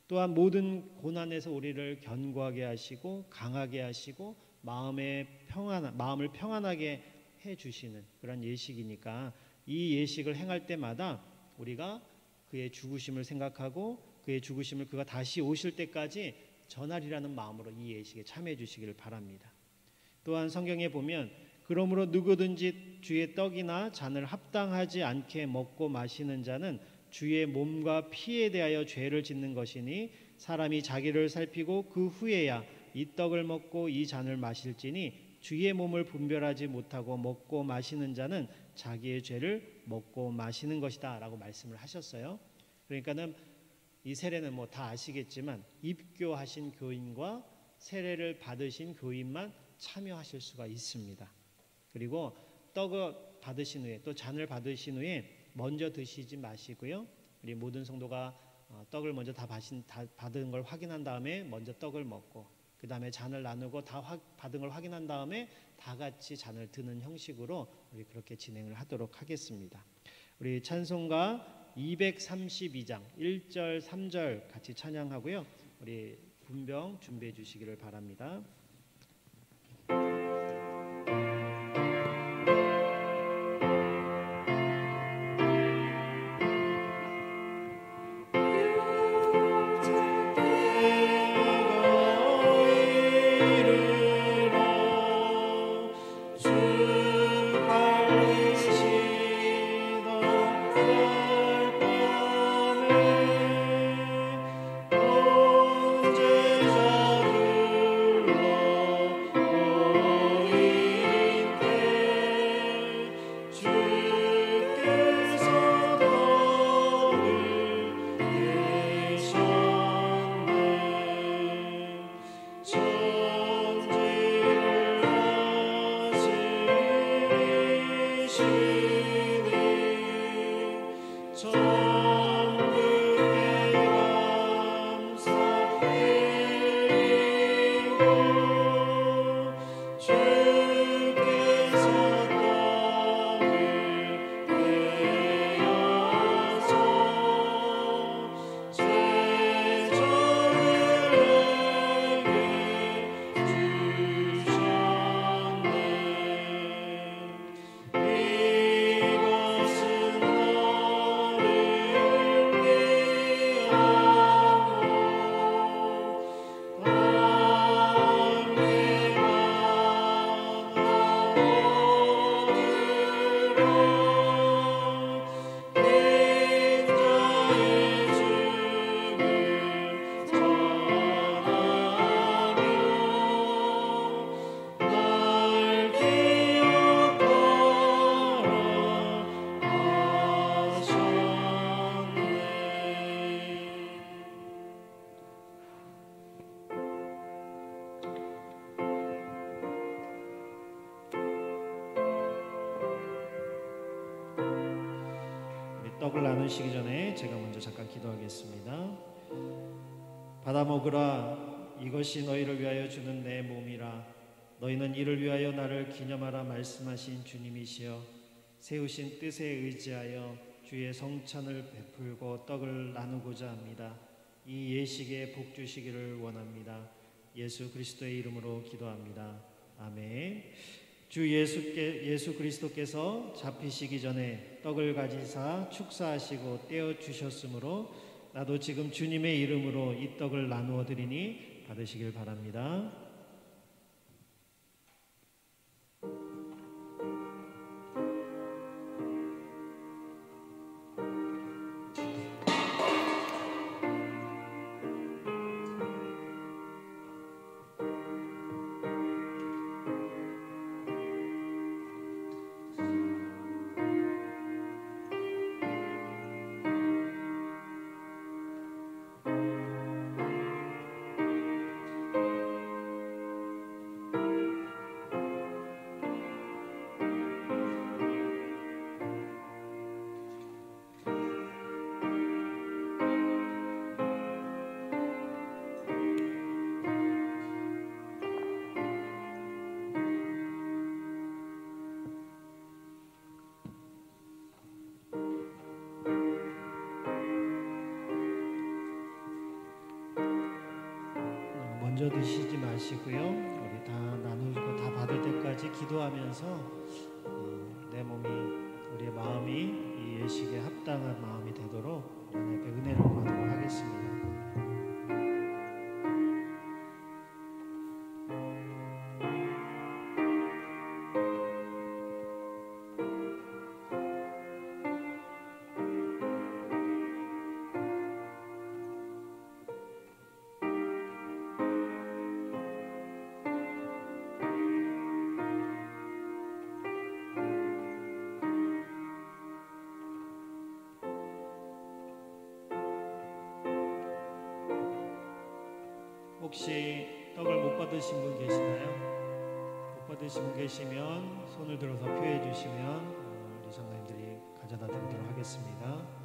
또한 모든 고난에서 우리를 견고하게 하시고 강하게 하시고 마음을 평안하게 해 주시는 그런 예식이니까 이 예식을 행할 때마다 우리가 그의 죽으심을 생각하고 그의 죽으심을 그가 다시 오실 때까지 전하리라는 마음으로 이 예식에 참여해 주시기를 바랍니다. 또한 성경에 보면 그러므로 누구든지 주의 떡이나 잔을 합당하지 않게 먹고 마시는 자는 주의 몸과 피에 대하여 죄를 짓는 것이니 사람이 자기를 살피고 그 후에야 이 떡을 먹고 이 잔을 마실지니 주의 몸을 분별하지 못하고 먹고 마시는 자는 자기의 죄를 먹고 마시는 것이다 라고 말씀을 하셨어요. 그러니까는 이 세례는 뭐 다 아시겠지만 입교하신 교인과 세례를 받으신 교인만 참여하실 수가 있습니다. 그리고 떡을 받으신 후에 또 잔을 받으신 후에 먼저 드시지 마시고요, 우리 모든 성도가 떡을 먼저 다 받은 걸 확인한 다음에 먼저 떡을 먹고 그 다음에 잔을 나누고 다 받은 걸 확인한 다음에 다 같이 잔을 드는 형식으로 우리 그렇게 진행을 하도록 하겠습니다. 우리 찬송가 232장 1절 3절 같이 찬양하고요, 우리 분병 준비해 주시기를 바랍니다. 떡을 나누시기 전에 제가 먼저 잠깐 기도하겠습니다. 받아 먹으라. 이것이 너희를 위하여 주는 내 몸이라. 너희는 이를 위하여 나를 기념하라 말씀하신 주님이시여 세우신 뜻에 의지하여 주의 성찬을 베풀고 떡을 나누고자 합니다. 이 예식에 복 주시기를 원합니다. 예수 그리스도의 이름으로 기도합니다. 아멘. 주 예수 그리스도께서 잡히시기 전에 떡을 가지사 축사하시고 떼어 주셨으므로 나도 지금 주님의 이름으로 이 떡을 나누어 드리니 받으시길 바랍니다. 먼저 드시지 마시고요. 우리 다 나누고 다 받을 때까지 기도하면서 내 몸이 우리의 마음이 이 예식에 합당한 마음이 되도록 하나님께 은혜를 구하도록 하겠습니다. 혹시 떡을 못 받으신 분 계시나요? 못 받으신 분 계시면 손을 들어서 표해 주시면 우리 장로님들이 가져다 드리도록 하겠습니다.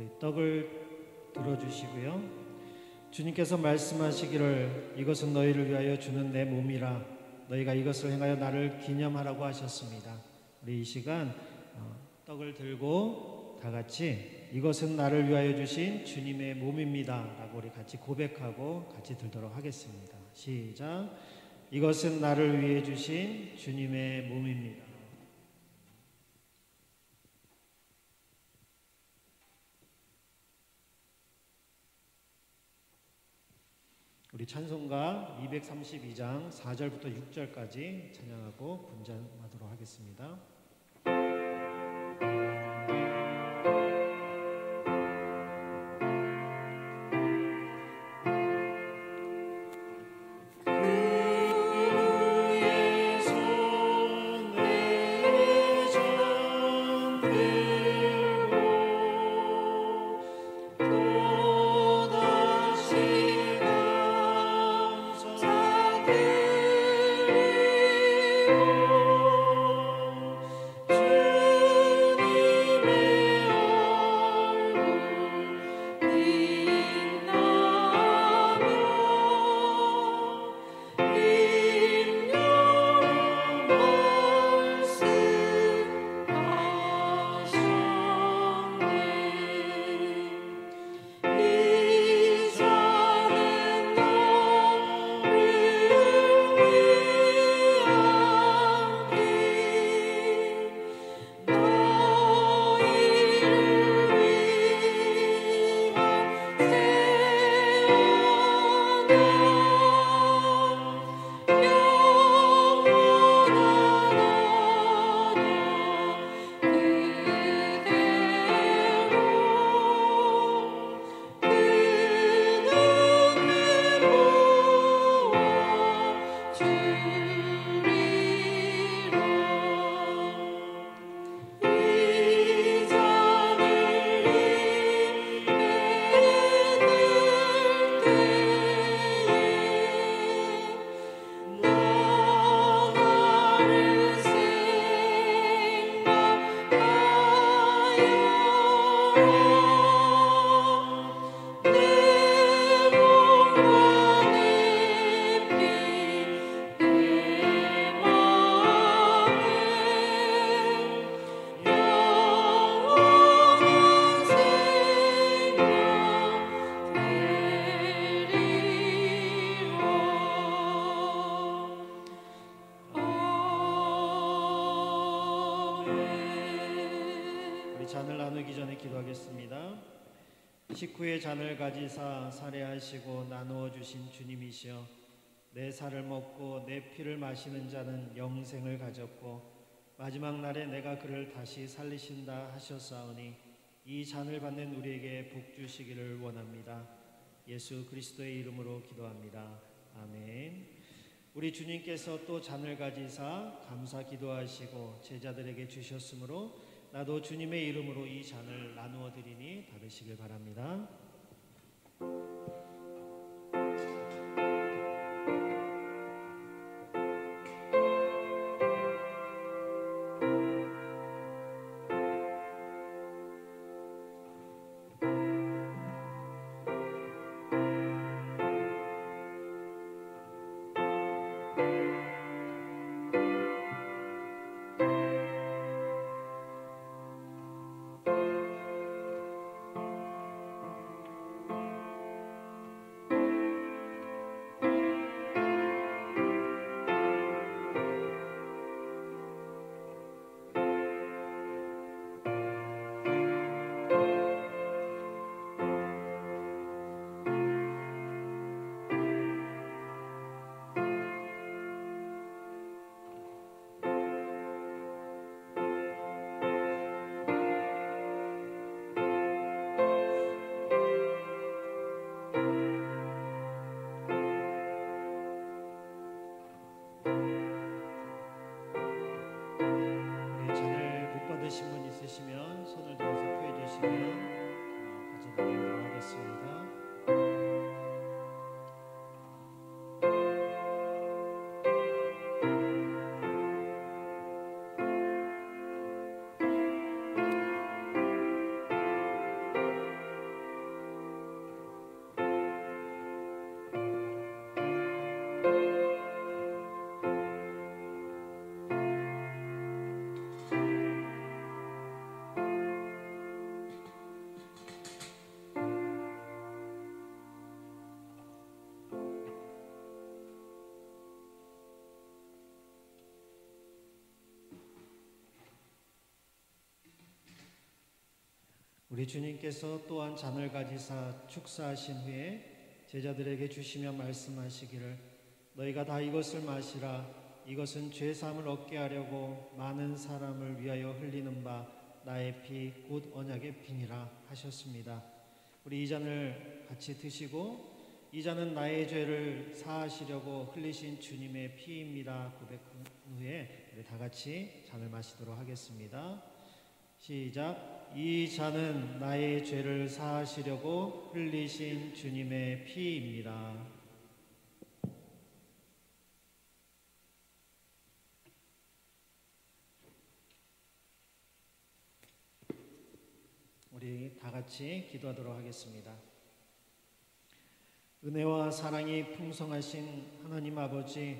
우리 떡을 들어주시고요. 주님께서 말씀하시기를 이것은 너희를 위하여 주는 내 몸이라 너희가 이것을 행하여 나를 기념하라고 하셨습니다. 우리 이 시간 떡을 들고 다 같이 이것은 나를 위하여 주신 주님의 몸입니다 라고 우리 같이 고백하고 같이 들도록 하겠습니다. 시작. 이것은 나를 위해 주신 주님의 몸입니다. 우리 찬송가 232장 4절부터 6절까지 찬양하고 분장하도록 하겠습니다. 우리 잔을 나누기 전에 기도하겠습니다. 식후에 잔을 가지사 살해하시고 나누어 주신 주님이시여, 내 살을 먹고 내 피를 마시는 자는 영생을 가졌고 마지막 날에 내가 그를 다시 살리신다 하셨사오니 이 잔을 받는 우리에게 복 주시기를 원합니다. 예수 그리스도의 이름으로 기도합니다. 아멘. 우리 주님께서 또 잔을 가지사 감사 기도하시고 제자들에게 주셨으므로 나도 주님의 이름으로 이 잔을 나누어 드리니 받으시길 바랍니다. 잔을 못 받으신 분 있으시면 손을 들어서 표해 주시면 가져가도록 하겠습니다. 우리 주님께서 또한 잔을 가지사 축사하신 후에 제자들에게 주시며 말씀하시기를 너희가 다 이것을 마시라. 이것은 죄사함을 얻게 하려고 많은 사람을 위하여 흘리는 바 나의 피 곧 언약의 피니라 하셨습니다. 우리 이 잔을 같이 드시고 이 잔은 나의 죄를 사하시려고 흘리신 주님의 피입니다 고백한 후에 우리 다 같이 잔을 마시도록 하겠습니다. 시작. 이 잔은 나의 죄를 사하시려고 흘리신 주님의 피입니다. 우리 다 같이 기도하도록 하겠습니다. 은혜와 사랑이 풍성하신 하나님 아버지,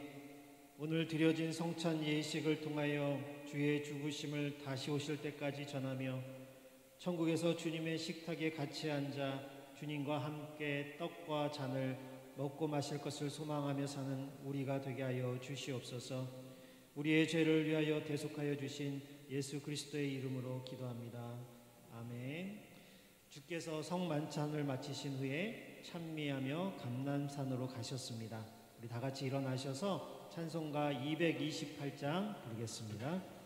오늘 드려진 성찬 예식을 통하여 주의 죽으심을 다시 오실 때까지 전하며 천국에서 주님의 식탁에 같이 앉아 주님과 함께 떡과 잔을 먹고 마실 것을 소망하며 사는 우리가 되게 하여 주시옵소서. 우리의 죄를 위하여 대속하여 주신 예수 그리스도의 이름으로 기도합니다. 아멘. 주께서 성만찬을 마치신 후에 찬미하며 감람산으로 가셨습니다. 우리 다 같이 일어나셔서 찬송가 228장 부르겠습니다.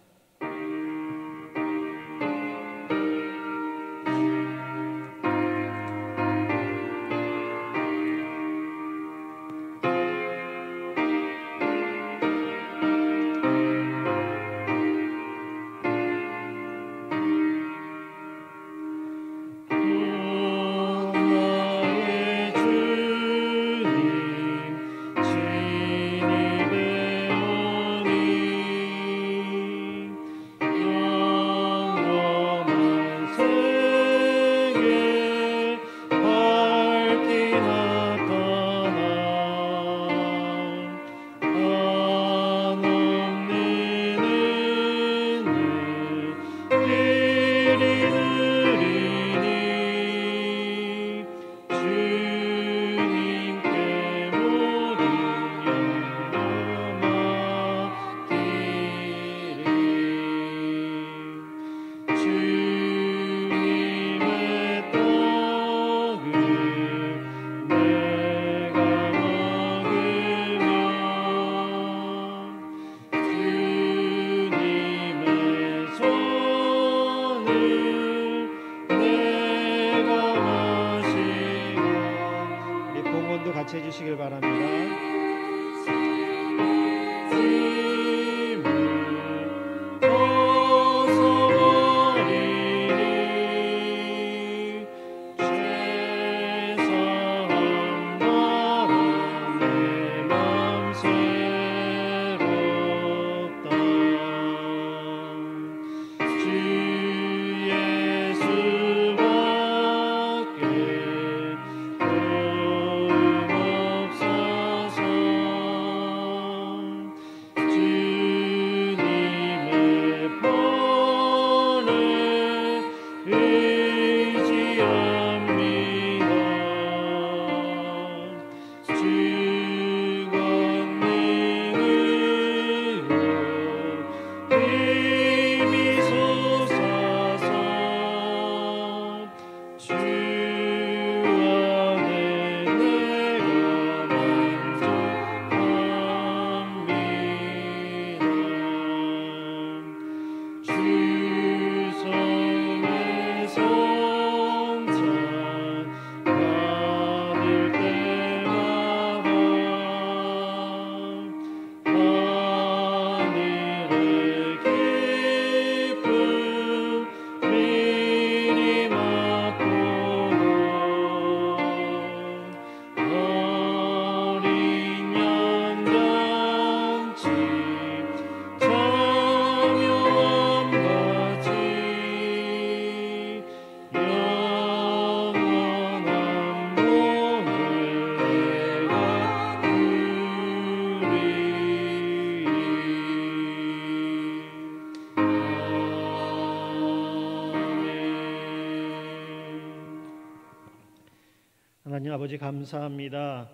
하나님 아버지 감사합니다.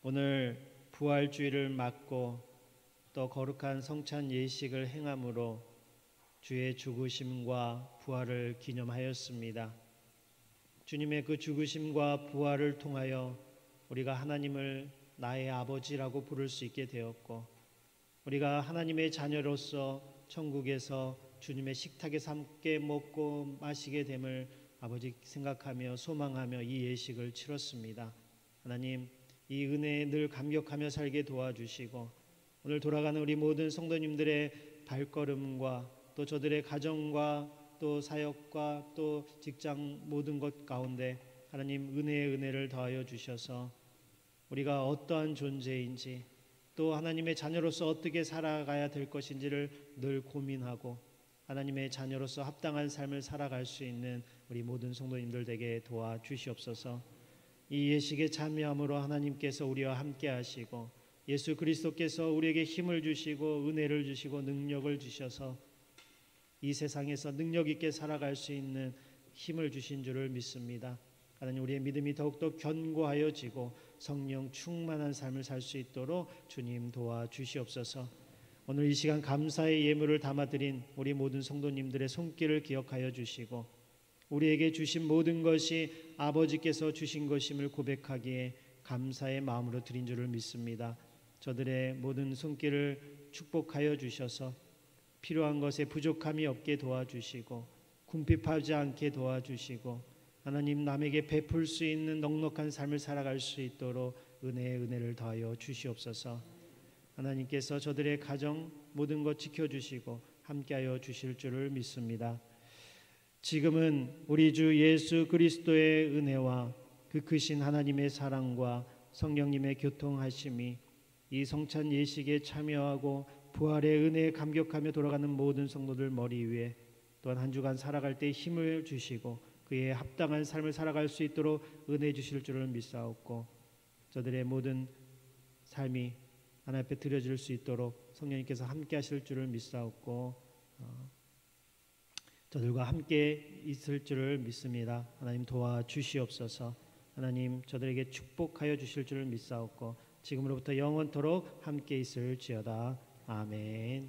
오늘 부활주의를 맞고 또 거룩한 성찬 예식을 행함으로 주의 죽으심과 부활을 기념하였습니다. 주님의 그 죽으심과 부활을 통하여 우리가 하나님을 나의 아버지라고 부를 수 있게 되었고, 우리가 하나님의 자녀로서 천국에서 주님의 식탁에서 함께 먹고 마시게 됨을 아버지 생각하며 소망하며 이 예식을 치렀습니다. 하나님, 이 은혜에 늘 감격하며 살게 도와주시고, 오늘 돌아가는 우리 모든 성도님들의 발걸음과 또 저들의 가정과 또 사역과 또 직장 모든 것 가운데 하나님 은혜의 은혜를 더하여 주셔서 우리가 어떠한 존재인지 또 하나님의 자녀로서 어떻게 살아가야 될 것인지를 늘 고민하고 하나님의 자녀로서 합당한 삶을 살아갈 수 있는 우리 모든 성도님들 되게 도와주시옵소서. 이 예식에 참여함으로 하나님께서 우리와 함께 하시고 예수 그리스도께서 우리에게 힘을 주시고 은혜를 주시고 능력을 주셔서 이 세상에서 능력 있게 살아갈 수 있는 힘을 주신 줄을 믿습니다. 하나님, 우리의 믿음이 더욱더 견고하여지고 성령 충만한 삶을 살 수 있도록 주님 도와주시옵소서. 오늘 이 시간 감사의 예물을 담아드린 우리 모든 성도님들의 손길을 기억하여 주시고 우리에게 주신 모든 것이 아버지께서 주신 것임을 고백하기에 감사의 마음으로 드린 줄을 믿습니다. 저들의 모든 손길을 축복하여 주셔서 필요한 것에 부족함이 없게 도와주시고 궁핍하지 않게 도와주시고 하나님, 남에게 베풀 수 있는 넉넉한 삶을 살아갈 수 있도록 은혜의 은혜를 더하여 주시옵소서. 하나님께서 저들의 가정 모든 것 지켜주시고 함께하여 주실 줄을 믿습니다. 지금은 우리 주 예수 그리스도의 은혜와 그 크신 하나님의 사랑과 성령님의 교통하심이 이 성찬 예식에 참여하고 부활의 은혜에 감격하며 돌아가는 모든 성도들 머리 위에 또한 한 주간 살아갈 때 힘을 주시고 그에 합당한 삶을 살아갈 수 있도록 은혜 주실 줄을 믿사옵고 저들의 모든 삶이 하나님 앞에 드려질 수 있도록 성령님께서 함께 하실 줄을 믿사옵고 저들과 함께 있을 줄을 믿습니다. 하나님 도와주시옵소서. 하나님, 저들에게 축복하여 주실 줄을 믿사옵고 지금으로부터 영원토록 함께 있을지어다. 아멘.